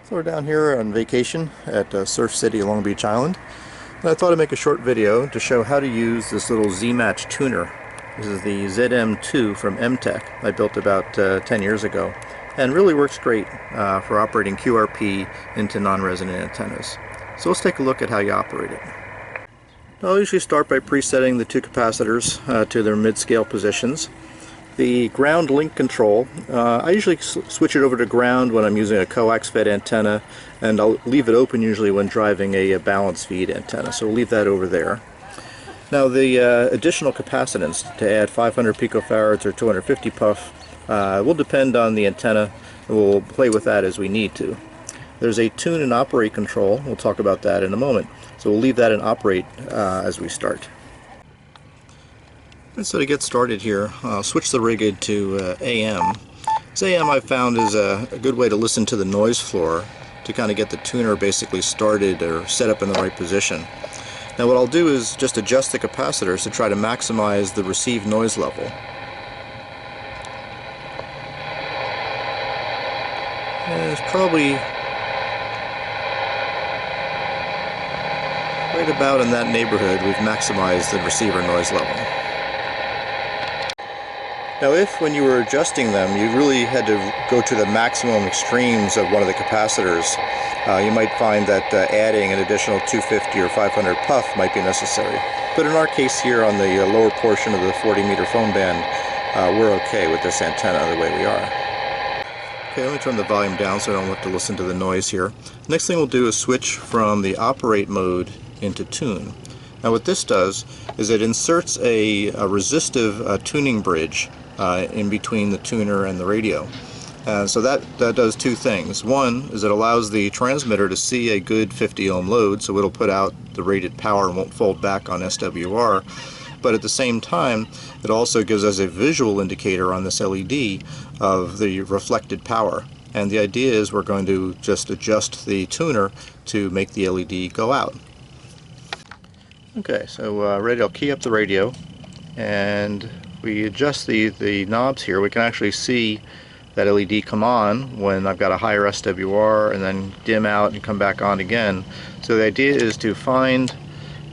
So we're down here on vacation at Surf City, Long Beach Island, and I thought I'd make a short video to show how to use this little Z-Match tuner. This is the ZM-2 from Emtech. I built about 10 years ago, and really works great for operating QRP into non-resonant antennas. So let's take a look at how you operate it. I'll usually start by presetting the two capacitors to their mid-scale positions. The ground link control, I usually switch it over to ground when I'm using a coax fed antenna, and I'll leave it open usually when driving a balance feed antenna, so we'll leave that over there. Now the additional capacitance to add 500 picofarads or 250 puff will depend on the antenna, and we'll play with that as we need to. There's a tune and operate control, we'll talk about that in a moment, so we'll leave that in operate as we start. And so to get started here, I'll switch the rig to AM. This AM I've found is a good way to listen to the noise floor to kind of get the tuner basically started or set up in the right position. Now what I'll do is just adjust the capacitors to try to maximize the received noise level. And it's probably right about in that neighborhood we've maximized the receiver noise level. Now if, when you were adjusting them, you really had to go to the maximum extremes of one of the capacitors, you might find that adding an additional 250 or 500 puff might be necessary. But in our case here on the lower portion of the 40-meter phone band, we're okay with this antenna the way we are. Okay, let me turn the volume down so I don't have to listen to the noise here. Next thing we'll do is switch from the operate mode into tune. Now what this does is it inserts a resistive tuning bridge in between the tuner and the radio. So that does two things. One is it allows the transmitter to see a good 50 ohm load, so it'll put out the rated power and won't fold back on SWR. But at the same time, it also gives us a visual indicator on this LED of the reflected power. And the idea is we're going to just adjust the tuner to make the LED go out. Okay, so ready, I'll key up the radio, and we adjust the knobs here. We can actually see that LED come on when I've got a higher SWR and then dim out and come back on again. So the idea is to find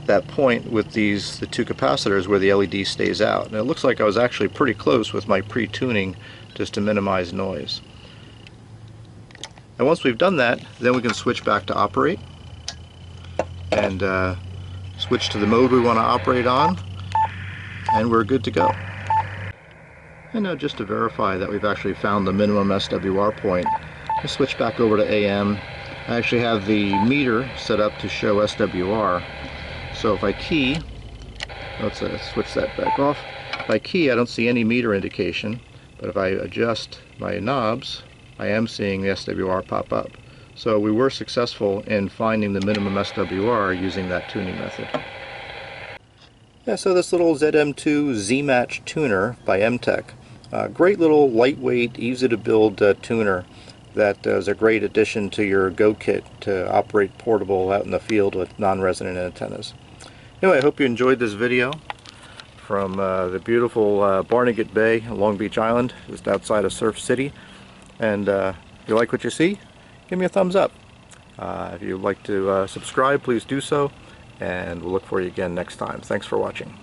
that point with the two capacitors where the LED stays out. And it looks like I was actually pretty close with my pre-tuning just to minimize noise. And once we've done that, then we can switch back to operate and switch to the mode we want to operate on, and we're good to go. And now just to verify that we've actually found the minimum SWR point, I switch back over to AM. I actually have the meter set up to show SWR. So if I key, let's switch that back off. If I key, I don't see any meter indication, but if I adjust my knobs, I am seeing the SWR pop up. So we were successful in finding the minimum SWR using that tuning method. Yeah, so this little ZM-2 Z-Match tuner by Emtech, great little lightweight, easy to build tuner that is a great addition to your Go kit to operate portable out in the field with non-resonant antennas. Anyway, I hope you enjoyed this video from the beautiful Barnegat Bay, Long Beach Island, just outside of Surf City. And if you like what you see, give me a thumbs up. If you'd like to subscribe, please do so, and we'll look for you again next time. Thanks for watching.